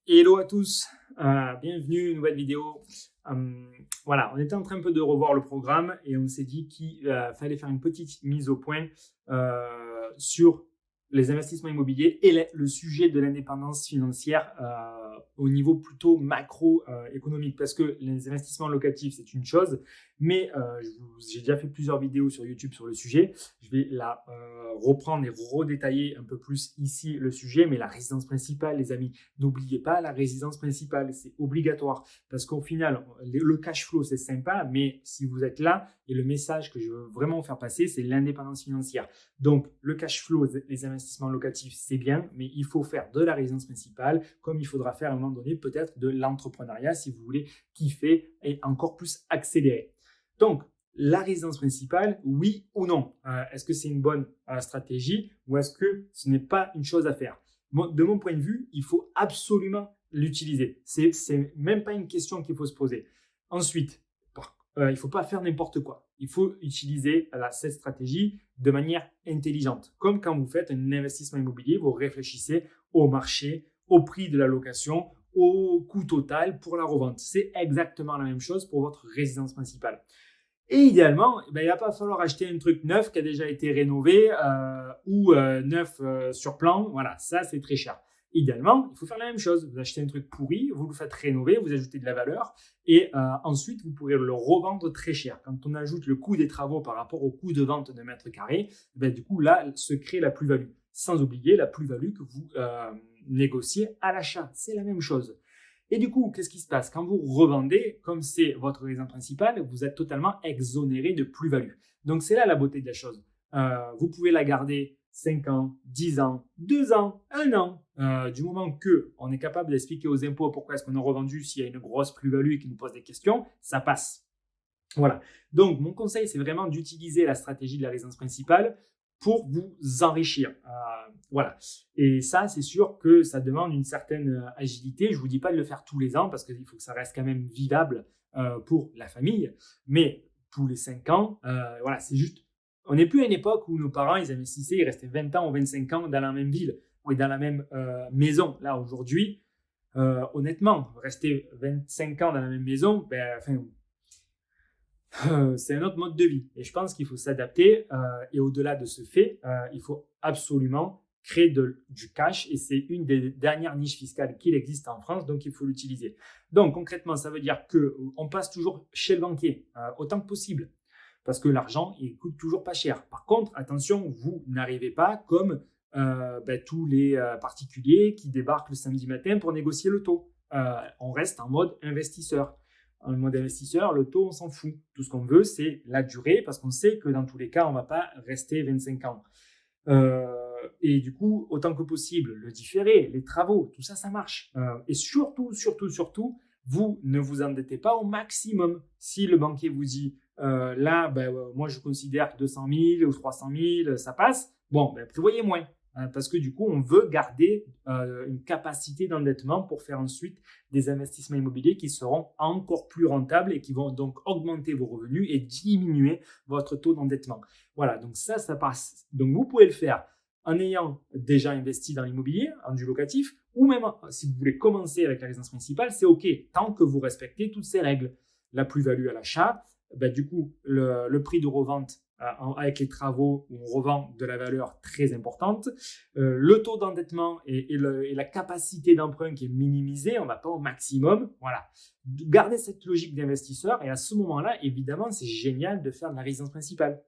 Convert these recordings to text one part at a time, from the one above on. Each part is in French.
Hello à tous, bienvenue, nouvelle vidéo. Voilà, on était en train un peu de revoir le programme et on s'est dit qu'il fallait faire une petite mise au point sur les investissements immobiliers et le sujet de l'indépendance financière au niveau plutôt macro-économique. Parce que les investissements locatifs, c'est une chose, mais j'ai déjà fait plusieurs vidéos sur YouTube sur le sujet. Je vais la reprendre et redétailler un peu plus ici le sujet, mais la résidence principale, les amis, n'oubliez pas la résidence principale, c'est obligatoire parce qu'au final, le cash flow, c'est sympa, mais si vous êtes là, et le message que je veux vraiment faire passer, c'est l'indépendance financière. Donc, le cash flow, les investissements locatifs, c'est bien, mais il faut faire de la résidence principale, comme il faudra faire à un moment donné peut-être de l'entrepreneuriat si vous voulez kiffer et encore plus accélérer. Donc, la résidence principale, oui ou non? Est-ce que c'est une bonne stratégie ou est-ce que ce n'est pas une chose à faire? De mon point de vue, il faut absolument l'utiliser. C'est même pas une question qu'il faut se poser. Ensuite, il ne faut pas faire n'importe quoi. Il faut utiliser cette stratégie de manière intelligente. Comme quand vous faites un investissement immobilier, vous réfléchissez au marché, au prix de la location, au coût total pour la revente. C'est exactement la même chose pour votre résidence principale. Et idéalement, il ne va pas falloir acheter un truc neuf qui a déjà été rénové ou neuf sur plan. Voilà, ça c'est très cher. Idéalement, il faut faire la même chose. Vous achetez un truc pourri, vous le faites rénover, vous ajoutez de la valeur et ensuite vous pourrez le revendre très cher. Quand on ajoute le coût des travaux par rapport au coût de vente de mètre carré, du coup là se crée la plus-value. Sans oublier la plus-value que vous négociez à l'achat. C'est la même chose. Et du coup, qu'est-ce qui se passe? Quand vous revendez, comme c'est votre résidence principale, vous êtes totalement exonéré de plus-value. Donc, c'est là la beauté de la chose. Vous pouvez la garder 5 ans, 10 ans, 2 ans, 1 an. Du moment qu'on est capable d'expliquer aux impôts pourquoi est-ce qu'on a revendu s'il y a une grosse plus-value et qu'ils nous posent des questions, ça passe. Voilà. Donc, mon conseil, c'est vraiment d'utiliser la stratégie de la résidence principale pour vous enrichir. Voilà. Et ça, c'est sûr que ça demande une certaine agilité. Je ne vous dis pas de le faire tous les ans parce qu'il faut que ça reste quand même vivable pour la famille. Mais tous les 5 ans, voilà, c'est juste. On n'est plus à une époque où nos parents, ils investissaient, ils restaient 20 ans ou 25 ans dans la même ville ou dans la même maison. Là, aujourd'hui, honnêtement, rester 25 ans dans la même maison, c'est un autre mode de vie. Et je pense qu'il faut s'adapter. Et au-delà de ce fait, il faut absolument créer du cash. Et c'est une des dernières niches fiscales qu'il existe en France, donc il faut l'utiliser. Donc concrètement, ça veut dire qu'on passe toujours chez le banquier, autant que possible. Parce que l'argent, il coûte toujours pas cher. Par contre, attention, vous n'arrivez pas comme tous les particuliers qui débarquent le samedi matin pour négocier le taux. On reste en mode investisseur. En mode investisseur, le taux, on s'en fout. Tout ce qu'on veut, c'est la durée, parce qu'on sait que dans tous les cas, on ne va pas rester 25 ans. Et du coup, autant que possible, le différé, les travaux, tout ça, ça marche. Et surtout, vous ne vous endettez pas au maximum. Si le banquier vous dit, moi, je considère que 200 000 ou 300 000, ça passe, bon, prévoyez moins. Parce que du coup, on veut garder une capacité d'endettement pour faire ensuite des investissements immobiliers qui seront encore plus rentables et qui vont donc augmenter vos revenus et diminuer votre taux d'endettement. Voilà, donc ça passe. Donc vous pouvez le faire en ayant déjà investi dans l'immobilier, en du locatif, ou même si vous voulez commencer avec la résidence principale, c'est OK, tant que vous respectez toutes ces règles. La plus-value à l'achat, du coup, le prix de revente avec les travaux où on revend de la valeur très importante, le taux d'endettement et la capacité d'emprunt qui est minimisée, on ne va pas au maximum. Voilà. Gardez cette logique d'investisseur et à ce moment-là, évidemment, c'est génial de faire de la résidence principale.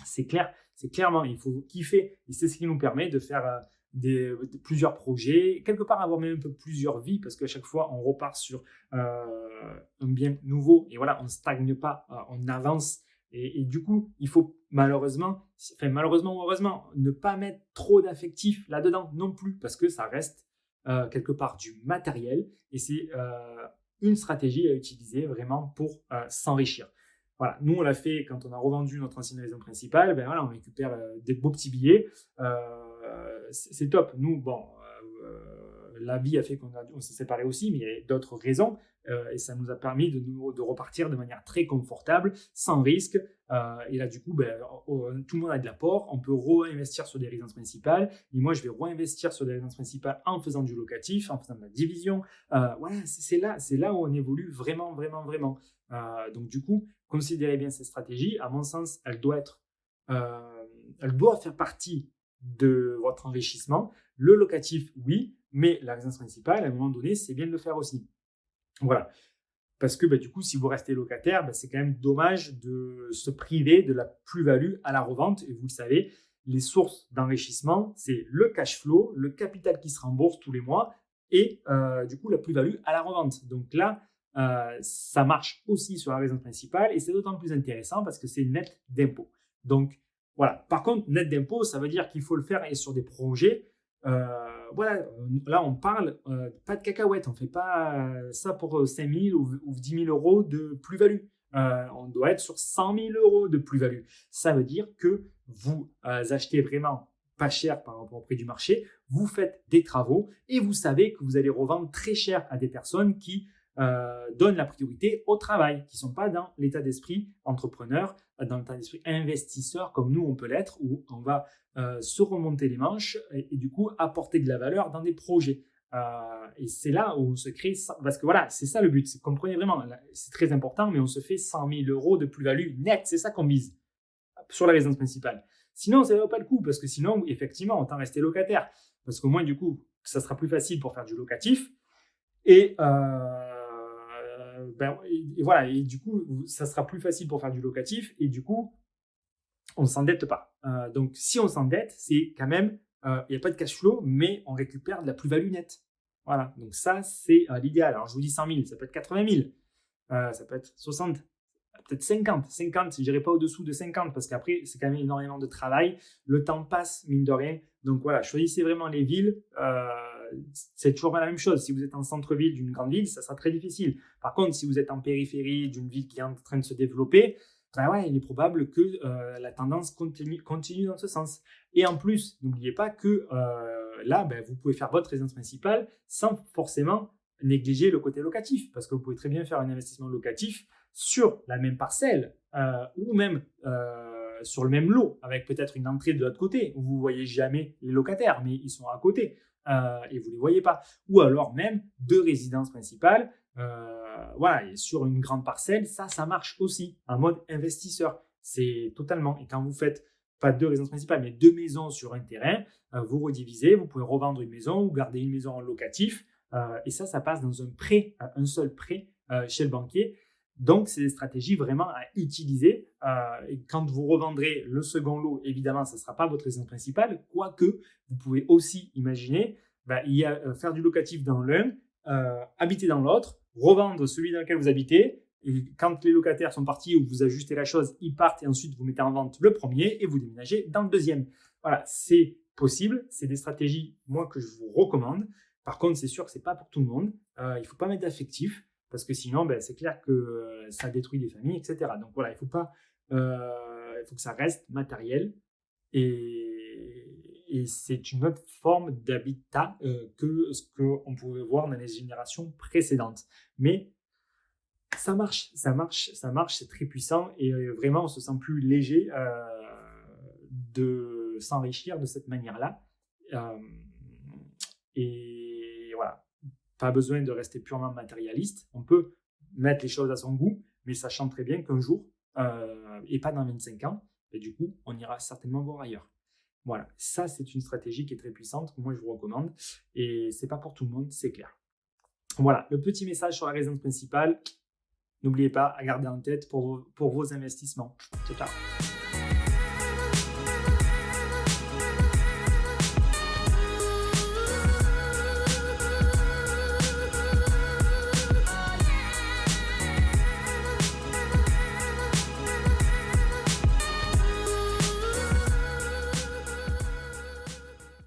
C'est clair, c'est clairement, il faut kiffer et c'est ce qui nous permet de faire plusieurs projets, quelque part avoir même un peu plusieurs vies parce qu'à chaque fois on repart sur un bien nouveau et voilà, on ne stagne pas, on avance et du coup il faut malheureusement ou heureusement, ne pas mettre trop d'affectifs là-dedans non plus parce que ça reste quelque part du matériel et c'est une stratégie à utiliser vraiment pour s'enrichir. Voilà, nous on l'a fait quand on a revendu notre ancienne maison principale, voilà, on récupère des beaux petits billets, c'est top. Nous, bon, la vie a fait qu'on s'est séparés aussi, mais il y a d'autres raisons. Et ça nous a permis de repartir de manière très confortable, sans risque. Et là, du coup, tout le monde a de l'apport. On peut réinvestir sur des résidences principales. Et moi, je vais réinvestir sur des résidences principales en faisant du locatif, en faisant de la division. Voilà, c'est là où on évolue vraiment, vraiment, vraiment. Donc, du coup, considérez bien cette stratégie. À mon sens, elle doit faire partie de votre enrichissement. Le locatif, oui, mais la résidence principale, à un moment donné, c'est bien de le faire aussi. Voilà. Parce que du coup, si vous restez locataire, c'est quand même dommage de se priver de la plus-value à la revente. Et vous le savez, les sources d'enrichissement, c'est le cash flow, le capital qui se rembourse tous les mois et du coup, la plus-value à la revente. Donc là, ça marche aussi sur la résidence principale et c'est d'autant plus intéressant parce que c'est net d'impôt. Donc voilà. Par contre, net d'impôt, ça veut dire qu'il faut le faire et sur des projets. Voilà, là on parle pas de cacahuètes, on ne fait pas ça pour 5 000 ou 10 000 euros de plus-value. On doit être sur 100 000 euros de plus-value. Ça veut dire que vous achetez vraiment pas cher par rapport au prix du marché, vous faites des travaux et vous savez que vous allez revendre très cher à des personnes qui donnent la priorité au travail, qui ne sont pas dans l'état d'esprit entrepreneur, dans l'état d'esprit investisseur comme nous on peut l'être, où on va se remonter les manches et du coup apporter de la valeur dans des projets. Et c'est là où on se crée, parce que voilà, c'est ça le but, comprenez vraiment, c'est très important, mais on se fait 100 000 euros de plus-value nette, c'est ça qu'on vise sur la résidence principale. Sinon, ça ne vaut pas le coup, parce que sinon, effectivement, autant rester locataire, parce qu'au moins, du coup, ça sera plus facile pour faire du locatif, et voilà, et du coup, ça sera plus facile pour faire du locatif, et du coup, on ne s'endette pas. Donc, si on s'endette, c'est quand même, il n'y a pas de cash flow, mais on récupère de la plus-value nette. Voilà, donc ça, c'est l'idéal. Alors, je vous dis 100 000, ça peut être 80 000, ça peut être 60, peut-être 50. 50, je n'irai pas au-dessous de 50, parce qu'après, c'est quand même énormément de travail. Le temps passe, mine de rien. Donc voilà, choisissez vraiment les villes. C'est toujours la même chose. Si vous êtes en centre-ville d'une grande ville, ça sera très difficile. Par contre, si vous êtes en périphérie d'une ville qui est en train de se développer, il est probable que la tendance continue dans ce sens. Et en plus, n'oubliez pas que là, vous pouvez faire votre résidence principale sans forcément négliger le côté locatif, parce que vous pouvez très bien faire un investissement locatif sur la même parcelle ou même sur le même lot, avec peut-être une entrée de l'autre côté, où vous ne voyez jamais les locataires, mais ils sont à côté et vous ne les voyez pas. Ou alors même deux résidences principales, voilà, et sur une grande parcelle, ça marche aussi en mode investisseur. C'est totalement. Et quand vous faites pas deux résidences principales, mais deux maisons sur un terrain, vous redivisez, vous pouvez revendre une maison ou garder une maison en locatif. Et ça passe dans un prêt, un seul prêt chez le banquier. Donc, c'est des stratégies vraiment à utiliser. Et quand vous revendrez le second lot, évidemment, ça ne sera pas votre résidence principale, quoique vous pouvez aussi imaginer faire du locatif dans l'un, habiter dans l'autre, revendre celui dans lequel vous habitez. Et quand les locataires sont partis ou vous ajustez la chose, ils partent et ensuite vous mettez en vente le premier et vous déménagez dans le deuxième. Voilà, c'est possible. C'est des stratégies, moi, que je vous recommande. Par contre, c'est sûr que ce n'est pas pour tout le monde. Il ne faut pas mettre d'affectif, parce que sinon, c'est clair que ça détruit des familles, etc. Donc voilà, il faut que ça reste matériel. Et c'est une autre forme d'habitat que ce qu'on pouvait voir dans les générations précédentes. Mais ça marche, c'est très puissant et vraiment, on se sent plus léger de s'enrichir de cette manière-là. Et voilà, pas besoin de rester purement matérialiste. On peut mettre les choses à son goût, mais sachant très bien qu'un jour, et pas dans 25 ans, et du coup, on ira certainement voir ailleurs. Voilà, ça, c'est une stratégie qui est très puissante, que moi, je vous recommande. Et c'est pas pour tout le monde, c'est clair. Voilà, le petit message sur la résidence principale. N'oubliez pas à garder en tête pour vos investissements. Ciao, ciao.